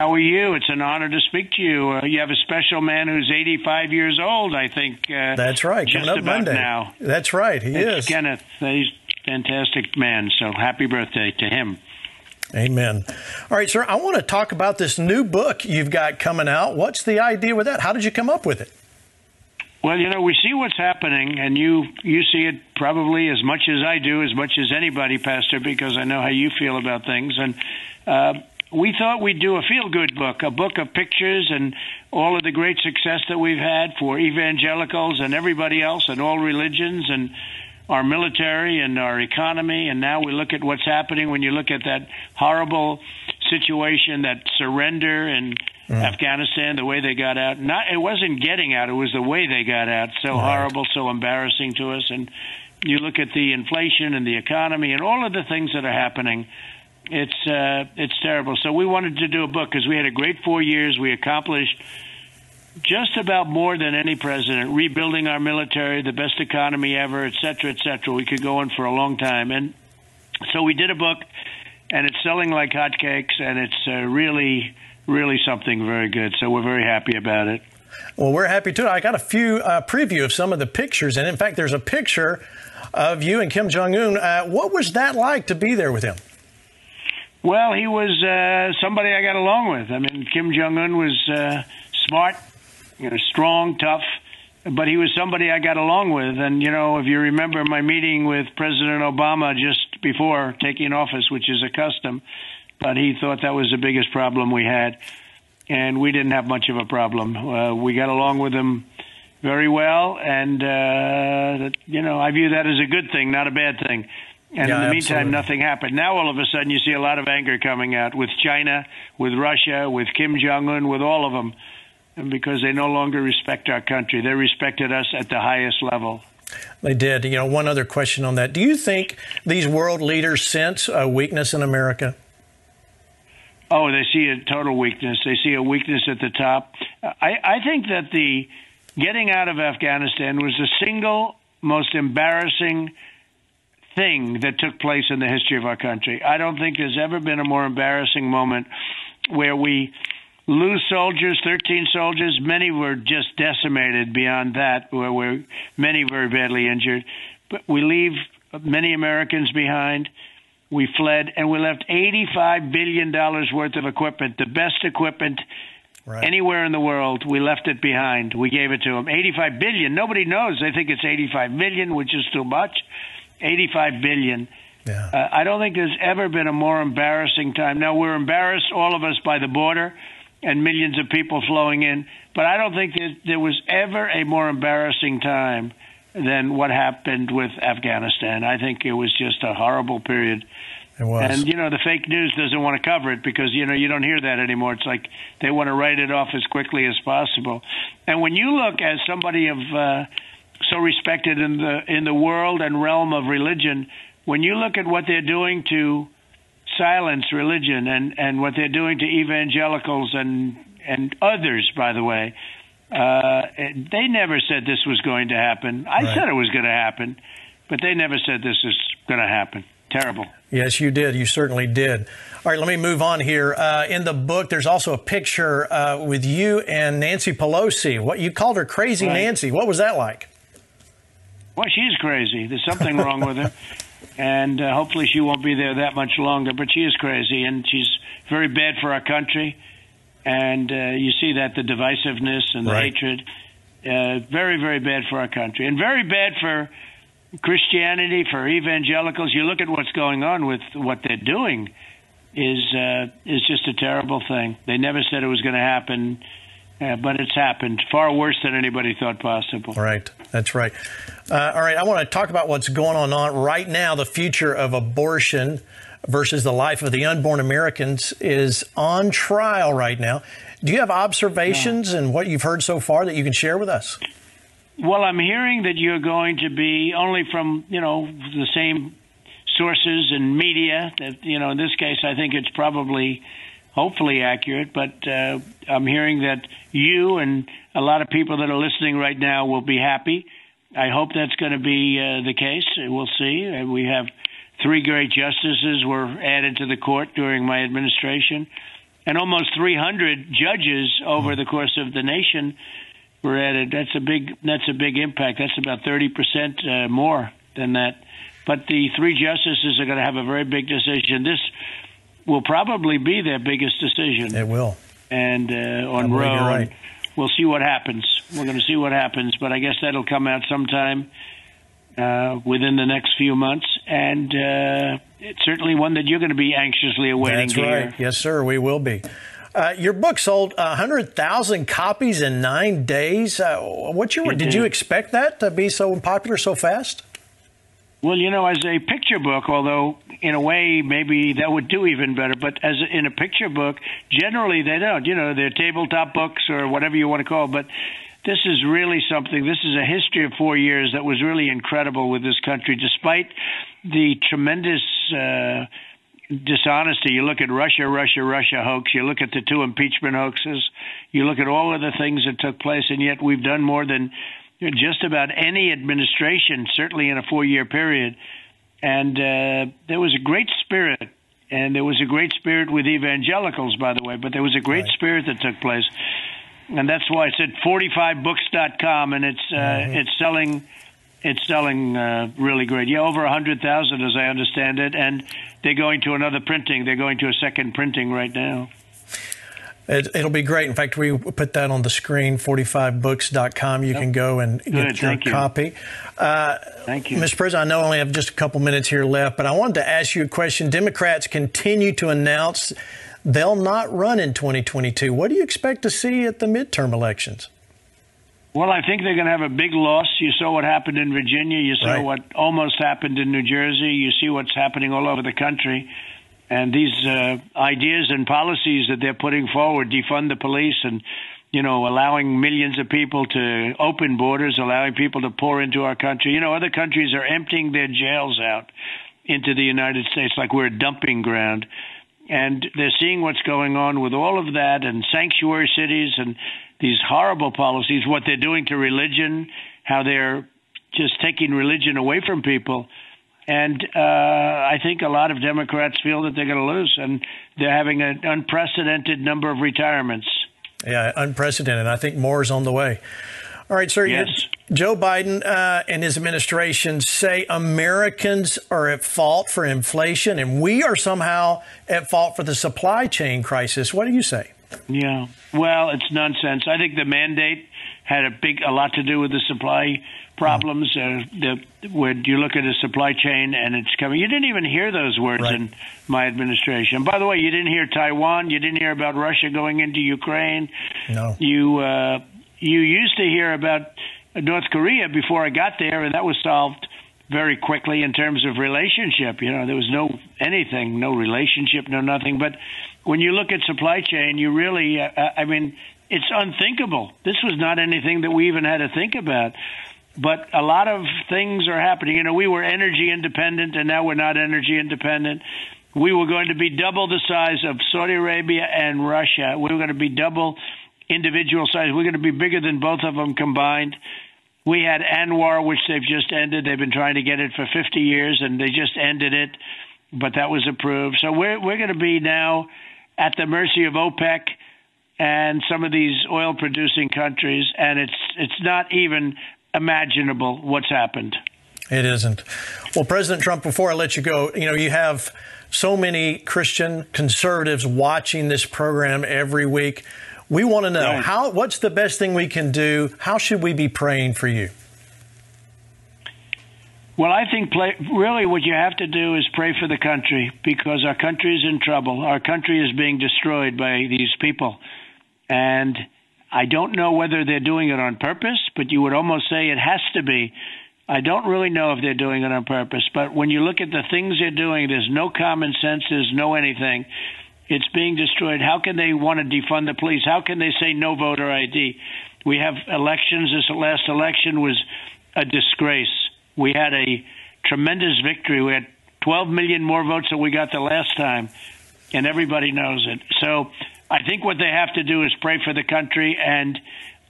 How are you? It's an honor to speak to you. You have a special man who's 85 years old, I think. That's right. Just Coming up about Monday. now. That's right. It's Kenneth. He's a fantastic man. So happy birthday to him. Amen. All right, sir, I want to talk about this new book you've got coming out. What's the idea with that? How did you come up with it? Well, you know, we see what's happening, and you see it probably as much as I do, as much as anybody, Pastor, because I know how you feel about things. And we thought we'd do a feel-good book, a book of pictures and all of the great success that we've had for evangelicals and everybody else and all religions and our military and our economy. And now we look at what's happening when you look at that horrible situation, that surrender in Afghanistan, the way they got out. It wasn't getting out, it was the way they got out. So horrible, so embarrassing to us. And you look at the inflation and the economy and all of the things that are happening. It's terrible. So we wanted to do a book because we had a great 4 years. We accomplished just about more than any president, rebuilding our military, the best economy ever, et cetera, et cetera. We could go on for a long time. And so we did a book, and it's selling like hotcakes, and it's really something very good. So we're very happy about it. Well, we're happy too. I got a few preview of some of the pictures, and in fact, there's a picture of you and Kim Jong-un. What was that like to be there with him? Well, he was somebody I got along with. I mean, Kim Jong-un was smart, strong, tough, but he was somebody I got along with. And, if you remember my meeting with President Obama just before taking office, which is a custom, but he thought that was the biggest problem we had. And we didn't have much of a problem. We got along with him very well. And, I view that as a good thing, not a bad thing. And in the meantime, nothing happened. Now, all of a sudden, you see a lot of anger coming out with China, with Russia, with Kim Jong-un, with all of them, because they no longer respect our country. They respected us at the highest level. They did. One other question on that. Do you think these world leaders sense a weakness in America? Oh, they see a total weakness. They see a weakness at the top. I think that the getting out of Afghanistan was the single most embarrassing thing that took place in the history of our country. I don't think there's ever been a more embarrassing moment where we lose soldiers, 13 soldiers. Many were just decimated beyond that, where we're many very badly injured. But we leave many Americans behind. We fled, and we left $85 billion worth of equipment, the best equipment anywhere in the world. We left it behind. We gave it to them. $85 billion. Nobody knows. They think it's $85 million, which is too much. $85 billion. Yeah. I don't think there's ever been a more embarrassing time. Now, we're embarrassed, all of us, by the border and millions of people flowing in, but I don't think that there was ever a more embarrassing time than what happened with Afghanistan. I think it was just a horrible period. It was. And, the fake news doesn't want to cover it because, you don't hear that anymore. It's like they want to write it off as quickly as possible. And when you look at somebody of so respected in the world and realm of religion, when you look at what they're doing to silence religion and what they're doing to evangelicals and others, by the way, they never said this was going to happen. I said it was going to happen, but they never said this is going to happen. Terrible. Yes, you did. You certainly did. All right, let me move on here. In the book, there's also a picture with you and Nancy Pelosi. What you called her Crazy Nancy. What was that like? Well, she's crazy. There's something wrong with her. And hopefully she won't be there that much longer. But she is crazy, and she's very bad for our country. And you see that, the divisiveness and the hatred. Very, very bad for our country. And very bad for Christianity, for evangelicals. You look at what's going on with what they're doing is just a terrible thing. They never said it was going to happen. But it's happened far worse than anybody thought possible. Right. That's right. All right. I want to talk about what's going on right now. The future of abortion versus the life of the unborn Americans is on trial right now. Do you have observations and what you've heard so far that you can share with us? Well, I'm hearing that you're going to be only from, the same sources and media that, in this case, I think it's probably hopefully accurate, but I'm hearing that you and a lot of people that are listening right now will be happy. I hope that's going to be the case. We'll see. We have 3 great justices were added to the court during my administration. and almost 300 judges over the course of the nation were added. That's a big impact. That's about 30% more than that. But the 3 justices are going to have a very big decision. This will probably be their biggest decision. It will. And on Roe, right. We'll see what happens. We're going to see what happens, but I guess that'll come out sometime within the next few months. And it's certainly one that you're going to be anxiously awaiting. That's right. Hear. Yes, sir. We will be. Your book sold 100,000 copies in 9 days. Did you expect that to be so popular so fast? Well, as a picture book, although in a way maybe that would do even better, but in a picture book, generally they don't. They're tabletop books or whatever you want to call it. But this is really something. This is a history of 4 years that was really incredible with this country, despite the tremendous dishonesty. You look at Russia hoax. You look at the 2 impeachment hoaxes. You look at all of the things that took place, and yet we've done more than just about any administration, certainly in a 4-year period. And there was a great spirit, and there was a great spirit with evangelicals, by the way, but there was a great spirit that took place. And that's why it's at 45books.com, and it's selling really great. Yeah, over 100,000 as I understand it, and they're going to another printing. They're going to a second printing right now. It'll be great. In fact, we put that on the screen, 45books.com. You can go and get your copy. Thank you. Mr. President, I know I only have just a couple minutes here left, but I wanted to ask you a question. Democrats continue to announce they'll not run in 2022. What do you expect to see at the midterm elections? Well, I think they're going to have a big loss. You saw what happened in Virginia. You saw what almost happened in New Jersey. You see what's happening all over the country. And these ideas and policies that they're putting forward, defund the police and, allowing millions of people to open borders, allowing people to pour into our country. Other countries are emptying their jails out into the United States like we're a dumping ground. And they're seeing what's going on with all of that and sanctuary cities and these horrible policies, what they're doing to religion, how they're just taking religion away from people. And I think a lot of Democrats feel that they're going to lose, and they're having an unprecedented number of retirements. Yeah, unprecedented. I think more is on the way. All right, sir. Yes. Joe Biden and his administration say Americans are at fault for inflation, and we are somehow at fault for the supply chain crisis. What do you say? Yeah, well, it's nonsense. I think the mandate had a lot to do with the supply problems. When you look at the supply chain and it's coming, you didn't even hear those words in my administration. By the way, you didn't hear Taiwan. You didn't hear about Russia going into Ukraine. No. You used to hear about North Korea before I got there, and that was solved very quickly in terms of relationship. There was no relationship, no nothing. But when you look at supply chain, you really, it's unthinkable. This was not anything that we even had to think about. But a lot of things are happening. We were energy independent, and now we're not energy independent. We were going to be double the size of Saudi Arabia and Russia. We were going to be double individual size. We're going to be bigger than both of them combined. We had ANWR, which they've just ended. They've been trying to get it for 50 years, and they just ended it. But that was approved. So we're going to be now at the mercy of OPEC and some of these oil-producing countries, and it's not even imaginable what's happened. It isn't. Well, President Trump, before I let you go, you have so many Christian conservatives watching this program every week. We want to know what's the best thing we can do? How should we be praying for you? Well, I think really what you have to do is pray for the country, because our country is in trouble. Our country is being destroyed by these people. And I don't know whether they're doing it on purpose, but you would almost say it has to be. I don't really know if they're doing it on purpose. But when you look at the things they're doing, there's no common sense, there's no anything. It's being destroyed. How can they want to defund the police? How can they say no voter ID? We have elections. This last election was a disgrace. We had a tremendous victory. We had 12 million more votes than we got the last time, and everybody knows it. So I think what they have to do is pray for the country, and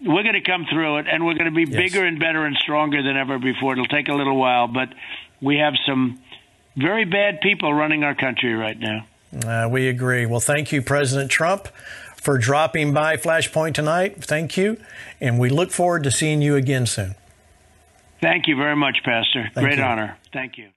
we're going to come through it, and we're going to be bigger and better and stronger than ever before. It'll take a little while, but we have some very bad people running our country right now. We agree. Well, thank you, President Trump, for dropping by Flashpoint tonight. Thank you. And we look forward to seeing you again soon. Thank you very much, Pastor. Great you. honor. Thank you.